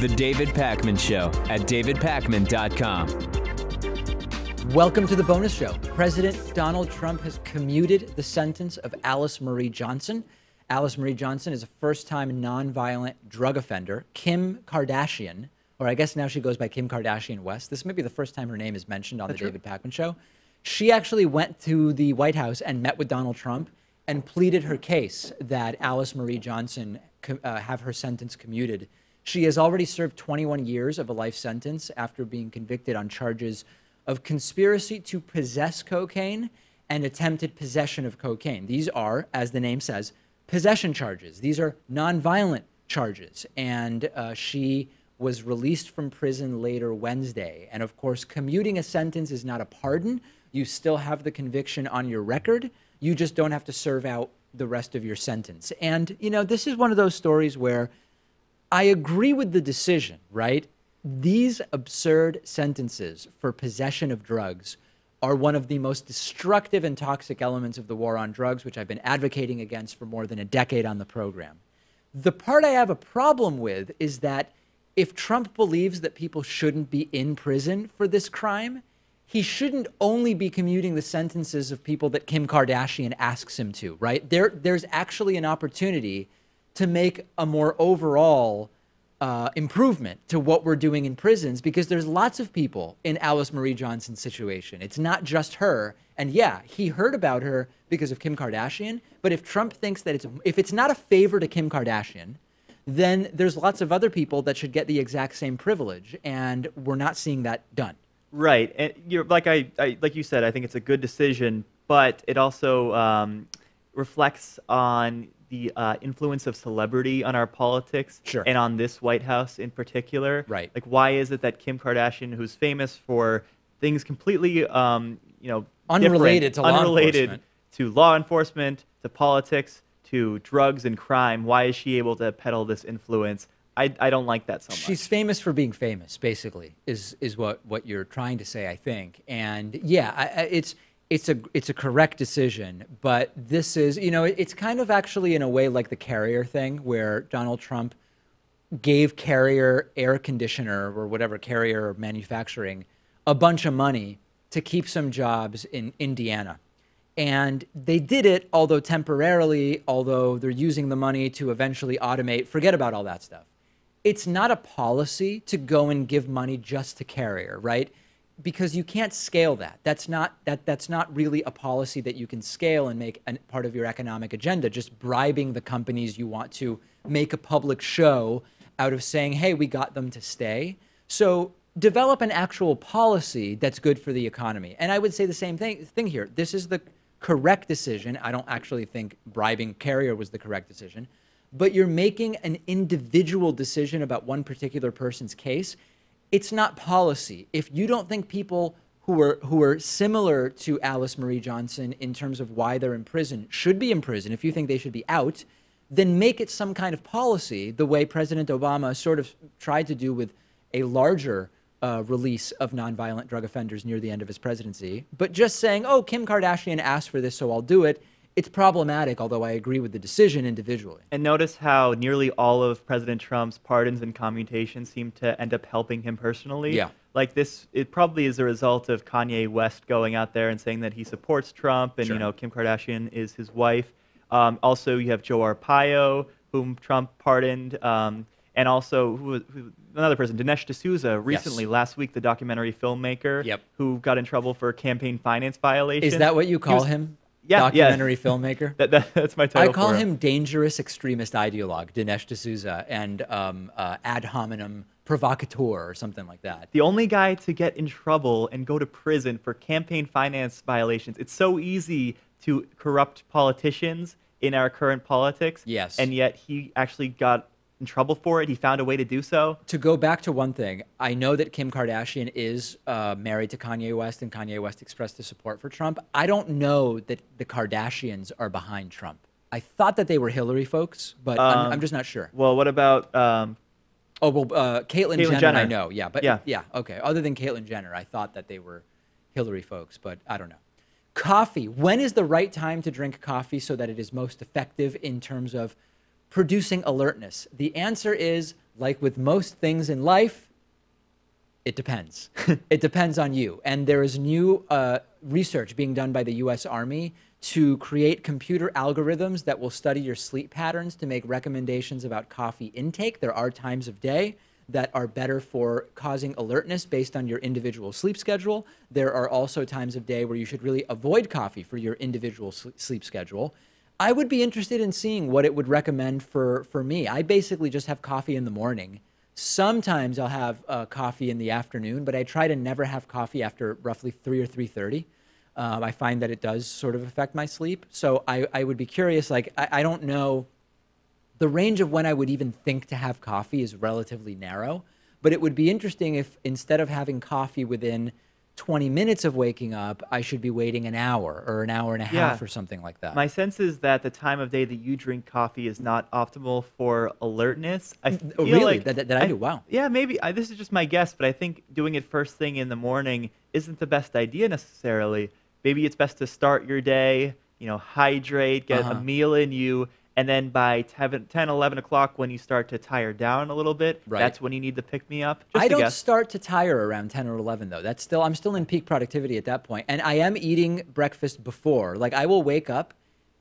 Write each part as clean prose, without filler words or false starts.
The David Pakman Show at davidpakman.com. Welcome to the bonus show. President Donald Trump has commuted the sentence of Alice Marie Johnson. Alice Marie Johnson is a first-time nonviolent drug offender. Kim Kardashian, or I guess now she goes by Kim Kardashian West. This may be the first time her name is mentioned on the David Pakman Show. She actually went to the White House and met with Donald Trump and pleaded her case that Alice Marie Johnson have her sentence commuted. She has already served 21 years of a life sentence after being convicted on charges of conspiracy to possess cocaine and attempted possession of cocaine. These are, as the name says, possession charges. These are nonviolent charges. And she was released from prison later Wednesday. And of course, commuting a sentence is not a pardon. You still have the conviction on your record. You just don't have to serve out the rest of your sentence. And, you know, this is one of those stories where I agree with the decision, right? These absurd sentences for possession of drugs are one of the most destructive and toxic elements of the war on drugs, which I've been advocating against for more than a decade on the program. The part I have a problem with is that if Trump believes that people shouldn't be in prison for this crime, he shouldn't only be commuting the sentences of people that Kim Kardashian asks him to, right? There's actually an opportunity to make a more overall improvement to what we're doing in prisons, because there's lots of people in Alice Marie Johnson's situation. It's not just her. And yeah, he heard about her because of Kim Kardashian. But if Trump thinks that if it's not a favor to Kim Kardashian, then there's lots of other people that should get the exact same privilege. And we're not seeing that done. Right. And you're like like you said, I think it's a good decision, but it also reflects on the influence of celebrity on our politics, Sure. And on this White House in particular. Right. Like, why is it that Kim Kardashian, who's famous for things completely, Unrelated to law enforcement, to law enforcement, to politics, to drugs and crime, why is she able to peddle this influence? I don't like that so much. She's famous for being famous, basically, is what you're trying to say, I think. And yeah, it's a correct decision, but this is, it's kind of actually in a way like the Carrier thing, where Donald Trump gave Carrier air conditioner or whatever, Carrier manufacturing, a bunch of money to keep some jobs in Indiana. And they did it, although temporarily, although they're using the money to eventually automate, forget about all that stuff. It's not a policy to go and give money just to Carrier, right? Because you can't scale that. That's not really a policy that you can scale and make part of your economic agenda, just bribing the companies you want to make a public show out of saying, hey, we got them to stay. So develop an actual policy that's good for the economy. And I would say the same thing here. This is the correct decision. I don't actually think bribing Carrier was the correct decision, but you're making an individual decision about one particular person's case. It's not policy. If you don't think people who are similar to Alice Marie Johnson in terms of why they're in prison should be in prison, if you think they should be out, then make it some kind of policy, the way President Obama sort of tried to do with a larger release of nonviolent drug offenders near the end of his presidency. But just saying, oh, Kim Kardashian asked for this, so I'll do it, it's problematic, although I agree with the decision individually. And notice how nearly all of President Trump's pardons and commutations seem to end up helping him personally. Yeah. Like this, it probably is a result of Kanye West going out there and saying that he supports Trump, and Sure. Kim Kardashian is his wife. Also, you have Joe Arpaio, whom Trump pardoned, and also who another person, Dinesh D'Souza, recently, last week, the documentary filmmaker, who got in trouble for campaign finance violations. Is that what you call him? Yeah, documentary filmmaker. That's my title. I call him dangerous extremist ideologue, Dinesh D'Souza, and ad hominem provocateur or something like that. The only guy to get in trouble and go to prison for campaign finance violations. It's so easy to corrupt politicians in our current politics. Yes. And yet he actually got in trouble for it. He found a way to do so. To go back to one thing, I know that Kim Kardashian is married to Kanye West, and Kanye West expressed his support for Trump. I don't know that the Kardashians are behind Trump. I thought that they were Hillary folks, but I'm just not sure. Well, what about... Caitlyn Jenner, I know. Yeah, but yeah, okay. Other than Caitlyn Jenner, I thought that they were Hillary folks, but I don't know. Coffee. When is the right time to drink coffee so that it is most effective in terms of producing alertness? The answer is like with most things in life, it depends. It depends on you. And there is new research being done by the U.S. Army to create computer algorithms that will study your sleep patterns to make recommendations about coffee intake. There are times of day that are better for causing alertness based on your individual sleep schedule. There are also times of day where you should really avoid coffee for your individual sleep schedule. I would be interested in seeing what it would recommend for me. I basically just have coffee in the morning. Sometimes I'll have coffee in the afternoon, but I try to never have coffee after roughly 3 or 3:30. I find that it does sort of affect my sleep. So I would be curious, like, I don't know. The range of when I would even think to have coffee is relatively narrow, but it would be interesting if instead of having coffee within 20 minutes of waking up, I should be waiting an hour or an hour and a half or something like that. My sense is that the time of day that you drink coffee is not optimal for alertness. I feel really? like That I do? Wow. Yeah, maybe. This is just my guess, but I think doing it first thing in the morning isn't the best idea necessarily. Maybe it's best to start your day, hydrate, get a meal in you, and then by 10, 11 o'clock when you start to tire down a little bit, that's when you need to pick me up. I don't start to tire around 10 or 11 though. I'm still in peak productivity at that point. And I am eating breakfast before. Like I will wake up,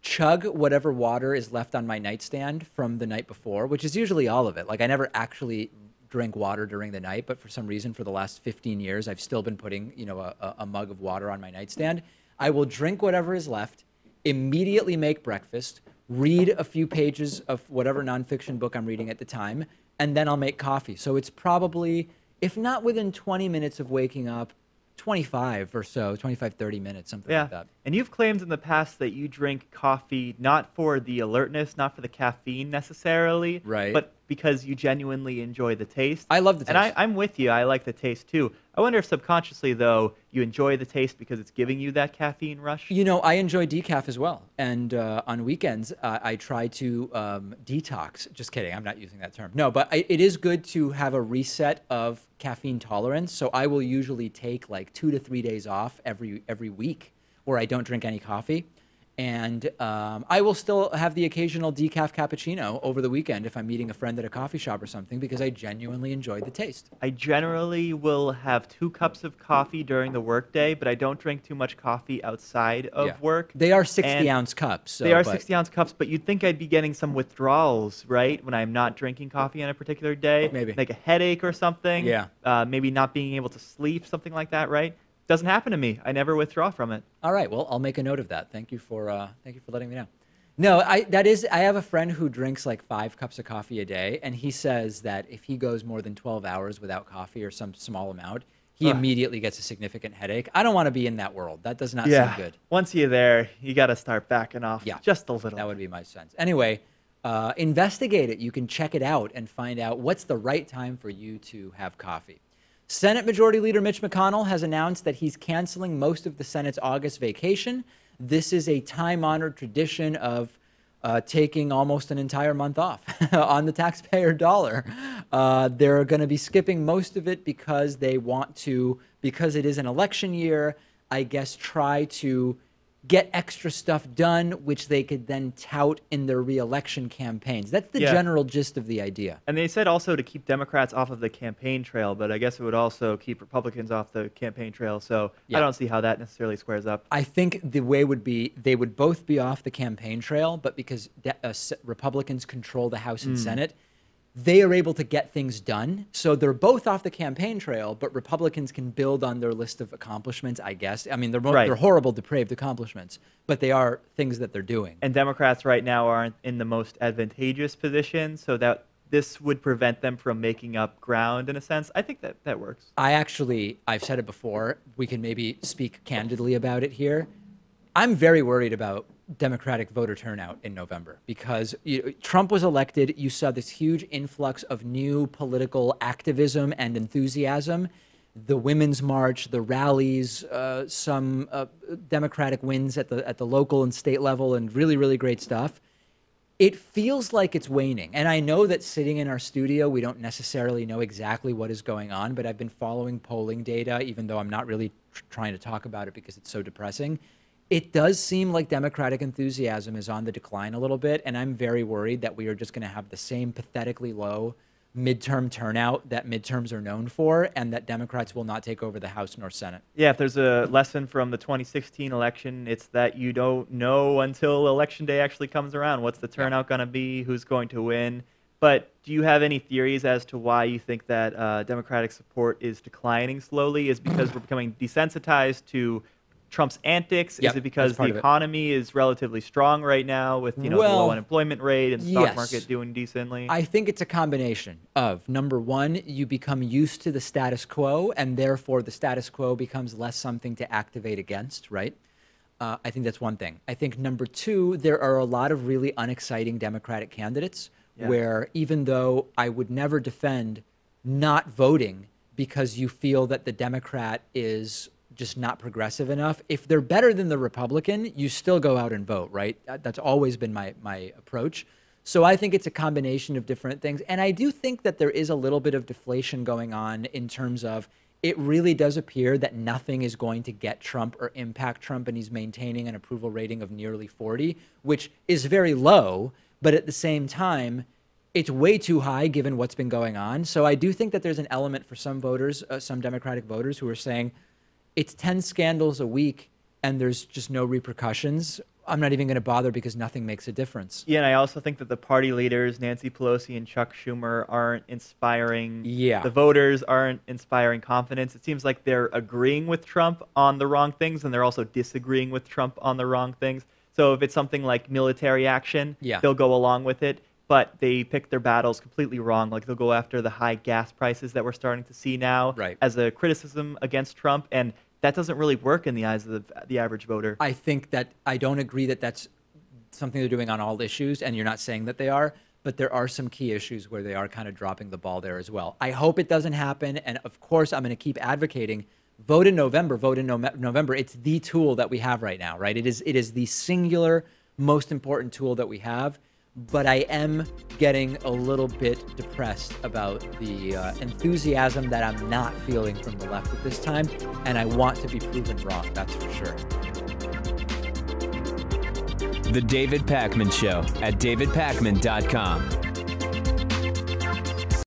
chug whatever water is left on my nightstand from the night before, which is usually all of it. Like I never actually drink water during the night, but for some reason for the last 15 years, I've still been putting, a mug of water on my nightstand. I will drink whatever is left, immediately make breakfast, read a few pages of whatever nonfiction book I'm reading at the time, and then I'll make coffee. So it's probably, if not within 20 minutes of waking up, 25 or so, 25, 30 minutes, something like that. And you've claimed in the past that you drink coffee not for the alertness, not for the caffeine necessarily, but because you genuinely enjoy the taste. I love the taste. And I'm with you. I like the taste too. I wonder if subconsciously, though, you enjoy the taste because it's giving you that caffeine rush? I enjoy decaf as well. And on weekends, I try to detox. Just kidding. I'm not using that term. No, but it is good to have a reset of caffeine tolerance. So I will usually take like 2 to 3 days off every week where I don't drink any coffee. And I will still have the occasional decaf cappuccino over the weekend if I'm meeting a friend at a coffee shop or something because I genuinely enjoy the taste. I generally will have 2 cups of coffee during the workday, but I don't drink too much coffee outside of work. They are 60-ounce cups. They are 60-ounce cups, but you'd think I'd be getting some withdrawals, right, when I'm not drinking coffee on a particular day. Maybe. Like a headache or something. Yeah. Maybe not being able to sleep, something like that, right? Doesn't happen to me. I never withdraw from it. All right. Well, I'll make a note of that. Thank you for letting me know. No, I have a friend who drinks like 5 cups of coffee a day, and he says that if he goes more than 12 hours without coffee or some small amount, he immediately gets a significant headache. I don't want to be in that world. That does not seem good. Once you're there, you got to start backing off just a little. That would be my sense. Anyway, investigate it. You can check it out and find out what's the right time for you to have coffee. Senate Majority Leader Mitch McConnell has announced that he's canceling most of the Senate's August vacation. This is a time-honored tradition of taking almost an entire month off on the taxpayer dollar. They're going to be skipping most of it because they want to, because it is an election year, I guess, try to get extra stuff done, which they could then tout in their re-election campaigns. That's the general gist of the idea. And they said also to keep Democrats off of the campaign trail, but I guess it would also keep Republicans off the campaign trail. So I don't see how that necessarily squares up. I think the way would be they would both be off the campaign trail, but because Republicans control the House and Senate, they are able to get things done. So they're both off the campaign trail, but Republicans can build on their list of accomplishments, I guess. I mean, they're horrible, depraved accomplishments, but they are things that they're doing. And Democrats right now aren't in the most advantageous position, so that this would prevent them from making up ground in a sense. I think that works. I've said it before. We can maybe speak candidly about it here. I'm very worried about Democratic voter turnout in November because Trump was elected. You saw this huge influx of new political activism and enthusiasm. The Women's March, the rallies, some Democratic wins at the local and state level, and really, really great stuff. It feels like it's waning. And I know that sitting in our studio, we don't necessarily know exactly what is going on, but I've been following polling data, even though I'm not really trying to talk about it because it's so depressing. It does seem like Democratic enthusiasm is on the decline a little bit, and I'm very worried that we are just going to have the same pathetically low midterm turnout that midterms are known for, and that Democrats will not take over the House nor Senate. Yeah, if there's a lesson from the 2016 election, it's that you don't know until Election Day actually comes around. What's the turnout going to be? Who's going to win? But do you have any theories as to why you think that Democratic support is declining slowly? Is because we're becoming desensitized to Trump's antics? Yep, is it because the part of it. economy is relatively strong right now with the low unemployment rate and stock yes. market doing decently? I think it's a combination of, number one, you become used to the status quo, and therefore the status quo becomes less something to activate against, right? I think that's one thing. I think number two, there are a lot of really unexciting Democratic candidates where even though I would never defend not voting because you feel that the Democrat is just not progressive enough, if they're better than the Republican, you still go out and vote, right? That's always been my approach. So I think it's a combination of different things. And I do think that there is a little bit of deflation going on in terms of it really does appear that nothing is going to get Trump or impact Trump, and he's maintaining an approval rating of nearly 40, which is very low, but at the same time, it's way too high given what's been going on. So I do think that there's an element for some voters, some Democratic voters who are saying, it's 10 scandals a week and there's just no repercussions. I'm not even going to bother because nothing makes a difference. Yeah, and I also think that the party leaders, Nancy Pelosi and Chuck Schumer, aren't inspiring. Yeah. The voters aren't inspiring confidence. It seems like they're agreeing with Trump on the wrong things, and they're also disagreeing with Trump on the wrong things. So if it's something like military action, they'll go along with it. But they pick their battles completely wrong. Like, they'll go after the high gas prices that we're starting to see now as a criticism against Trump. And that doesn't really work in the eyes of the average voter. I think that I don't agree that that's something they're doing on all issues, and you're not saying that they are, but there are some key issues where they are kind of dropping the ball there as well. I hope it doesn't happen, and of course I'm going to keep advocating, vote in November, November. It's the tool that we have right now, right? It is the singular most important tool that we have. But I am getting a little bit depressed about the enthusiasm that I'm not feeling from the left at this time, and I want to be proven wrong, that's for sure. The David Pakman Show at davidpakman.com.